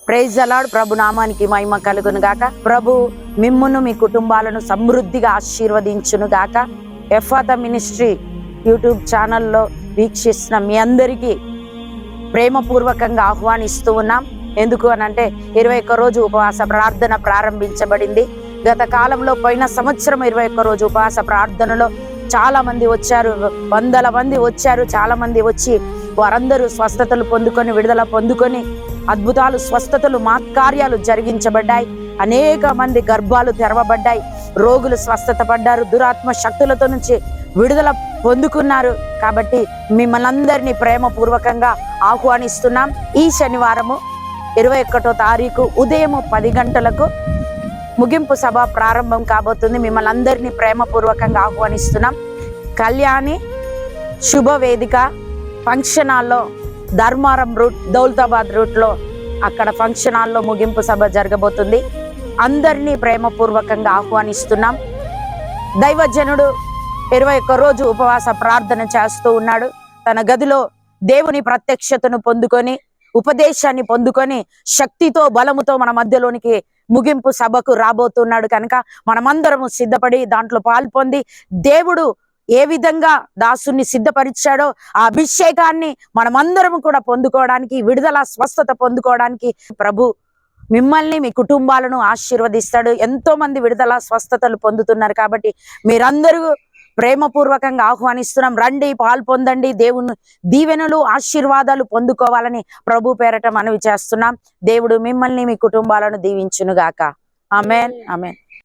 Praise the lord. ప్రభు నామానికి మహిమ కలుగును గాక. ప్రభు మిమ్మును మీ కుటుంబాలను సమృద్ధిగా ఆశీర్వదించును గాక. ఎఫాతా మినిస్ట్రీ యూట్యూబ్ ఛానల్లో వీక్షిస్తున్న మీ అందరికీ ప్రేమపూర్వకంగా ఆహ్వానిస్తూ ఉన్నాం. ఎందుకు అనంటే 21 రోజు ఉపవాస ప్రార్థన ప్రారంభించబడింది. గత కాలంలో పోయిన సంవత్సరం 21 రోజు ఉపవాస ప్రార్థనలో చాలా మంది వచ్చారు, వందల మంది వచ్చారు. చాలా మంది వచ్చి వారందరూ స్వస్థతలు పొందుకొని, విడుదల పొందుకొని, అద్భుతాలు, స్వస్థతలు, మహత్కార్యాలు జరిగించబడ్డాయి. అనేక మంది గర్భాలు తెరవబడ్డాయి, రోగులు స్వస్థత పడ్డారు, దురాత్మ శక్తులతో నుంచి విడుదల పొందుకున్నారు. కాబట్టి మిమ్మల్ని అందరినీ ప్రేమపూర్వకంగా ఆహ్వానిస్తున్నాం. ఈ శనివారము 21వ తారీఖు ఉదయం 10 గంటలకు ముగింపు సభ ప్రారంభం కాబోతుంది. మిమ్మల్ని అందరినీ ప్రేమపూర్వకంగా ఆహ్వానిస్తున్నాం. కళ్యాణి శుభవేదిక ఫంక్షన్ హాల్లో, ధర్మారం రూట్, దౌలతాబాద్ రూట్లో అక్కడ ఫంక్షన్ హాల్లో ముగింపు సభ జరగబోతుంది. అందరినీ ప్రేమపూర్వకంగా ఆహ్వానిస్తున్నాం. దైవజనుడు 21 రోజు ఉపవాస ప్రార్థన చేస్తూ ఉన్నాడు. తన గదిలో దేవుని ప్రత్యక్షతను పొందుకొని, ఉపదేశాన్ని పొందుకొని, శక్తితో బలముతో మన మధ్యలోనికి ముగింపు సభకు రాబోతున్నాడు. కనుక మనమందరము సిద్ధపడి దాంట్లో పాల్పొంది, దేవుడు ఏ విధంగా దాసుని సిద్ధపరిచాడో ఆ అభిషేకాన్ని మనమందరము కూడా పొందుకోవడానికి, విడుదల, స్వస్థత పొందుకోవడానికి ప్రభు మిమ్మల్ని, మీ కుటుంబాలను ఆశీర్వదిస్తాడు. ఎంతో మంది విడుదల, స్వస్థతలు పొందుతున్నారు. కాబట్టి మీరందరూ ప్రేమపూర్వకంగా ఆహ్వానిస్తున్నాం. రండి, పాల్పొందండి. దేవుని దీవెనలు, ఆశీర్వాదాలు పొందుకోవాలని ప్రభు పేరట మనవి చేస్తున్నాం. దేవుడు మిమ్మల్ని, మీ కుటుంబాలను దీవించును గాక. ఆమేన్, ఆమేన్.